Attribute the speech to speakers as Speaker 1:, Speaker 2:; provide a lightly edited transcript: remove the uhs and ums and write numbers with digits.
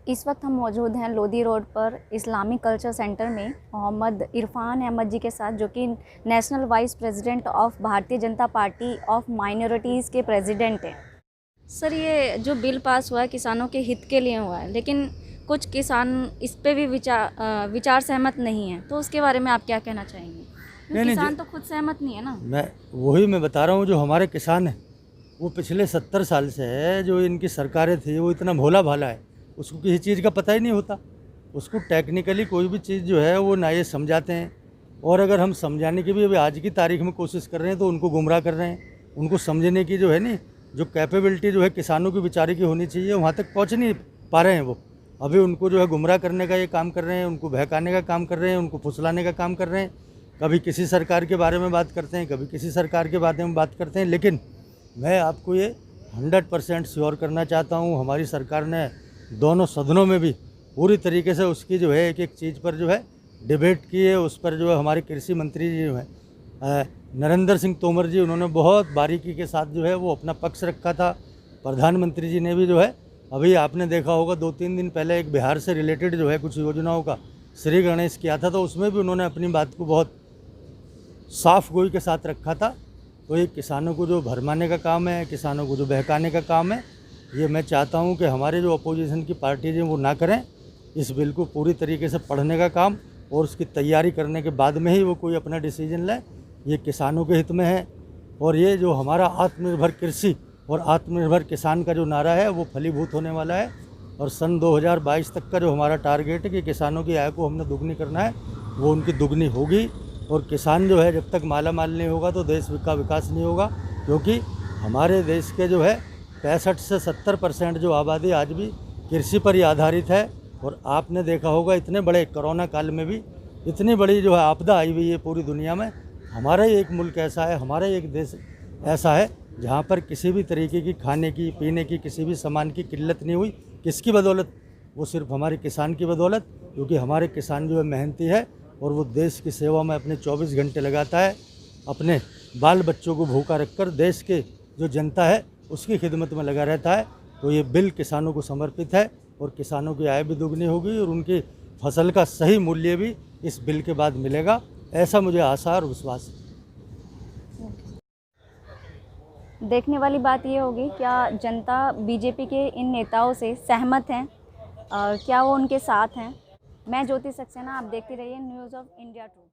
Speaker 1: इस वक्त हम मौजूद हैं लोधी रोड पर इस्लामिक कल्चर सेंटर में मोहम्मद इरफान अहमद जी के साथ, जो कि national vice president of Bharatiya Janata party of minorities के प्रेसिडेंट हैं। सर, ये जो बिल पास हुआ है किसानों के हित के लिए हुआ है, लेकिन कुछ किसान इस पे भी विचार सहमत नहीं है, तो उसके बारे में आप क्या कहना चाहेंगे? किसान तो खुद सहमत नहीं है ना।
Speaker 2: मैं बता रहा हूँ, जो हमारे किसान हैं वो पिछले 70 साल से है, जो इनकी सरकारें थी वो इतना भोला भाला है, उसको किसी चीज़ का पता ही नहीं होता। उसको टेक्निकली कोई भी चीज़ जो है वो ना ये समझाते हैं, और अगर हम समझाने की भी अभी आज की तारीख में कोशिश कर रहे हैं तो उनको गुमराह कर रहे हैं। उनको समझने की जो है नहीं, जो कैपेबिलिटी जो है किसानों की बेचारे की होनी चाहिए, वहाँ तक पहुँच नहीं पा रहे हैं वो। अभी उनको जो है गुमराह करने का ये काम कर रहे हैं, उनको बहकाने का काम कर रहे हैं, उनको फुसलाने का काम कर रहे हैं। कभी किसी सरकार के बारे में बात करते हैं, कभी किसी सरकार के बारे में बात करते हैं। लेकिन मैं आपको ये 100% श्योर करना चाहता हूँ, हमारी सरकार ने दोनों सदनों में भी पूरी तरीके से उसकी जो है एक एक चीज़ पर जो है डिबेट की है। उस पर जो है हमारे कृषि मंत्री जी जो है नरेंद्र सिंह तोमर जी, उन्होंने बहुत बारीकी के साथ जो है वो अपना पक्ष रखा था। प्रधानमंत्री जी ने भी जो है, अभी आपने देखा होगा 2-3 दिन पहले एक बिहार से रिलेटेड जो है कुछ योजनाओं का श्री गणेश किया था, तो उसमें भी उन्होंने अपनी बात को बहुत साफ गोई के साथ रखा था। तो ये किसानों को जो भरमाने का काम है, किसानों को जो बहकाने का काम है, ये मैं चाहता हूँ कि हमारे जो अपोजिशन की पार्टी हैं वो ना करें। इस बिल को पूरी तरीके से पढ़ने का काम और उसकी तैयारी करने के बाद में ही वो कोई अपना डिसीजन ले। ये किसानों के हित में है, और ये जो हमारा आत्मनिर्भर कृषि और आत्मनिर्भर किसान का जो नारा है वो फलीभूत होने वाला है। और सन 2022 तक का जो हमारा टारगेट है कि किसानों की आय को हमने दुगनी करना है, वो उनकी दुगनी होगी। और किसान जो है जब तक माला माल नहीं होगा तो देश का विकास नहीं होगा, क्योंकि हमारे देश के जो है 65 से 70% जो आबादी आज भी कृषि पर ही आधारित है। और आपने देखा होगा इतने बड़े कोरोना काल में भी इतनी बड़ी जो है आपदा आई हुई है पूरी दुनिया में, हमारा ही एक मुल्क ऐसा है, हमारा ही एक देश ऐसा है जहाँ पर किसी भी तरीके की खाने की पीने की किसी भी सामान की किल्लत नहीं हुई। किसकी बदौलत? वो सिर्फ हमारे किसान की बदौलत, क्योंकि हमारे किसान जो है मेहनती है और वो देश की सेवा में अपने 24 घंटे लगाता है। अपने बाल बच्चों को भूखा रखकर देश के जो जनता है उसकी खिदमत में लगा रहता है। तो ये बिल किसानों को समर्पित है, और किसानों की आय भी दुगनी होगी और उनकी फसल का सही मूल्य भी इस बिल के बाद मिलेगा, ऐसा मुझे आशा और विश्वास है।
Speaker 1: देखने वाली बात ये होगी, क्या जनता बीजेपी के इन नेताओं से सहमत हैं और क्या वो उनके साथ हैं? मैं ज्योति सक्सेना, आप देखते रहिए न्यूज़ ऑफ इंडिया 2।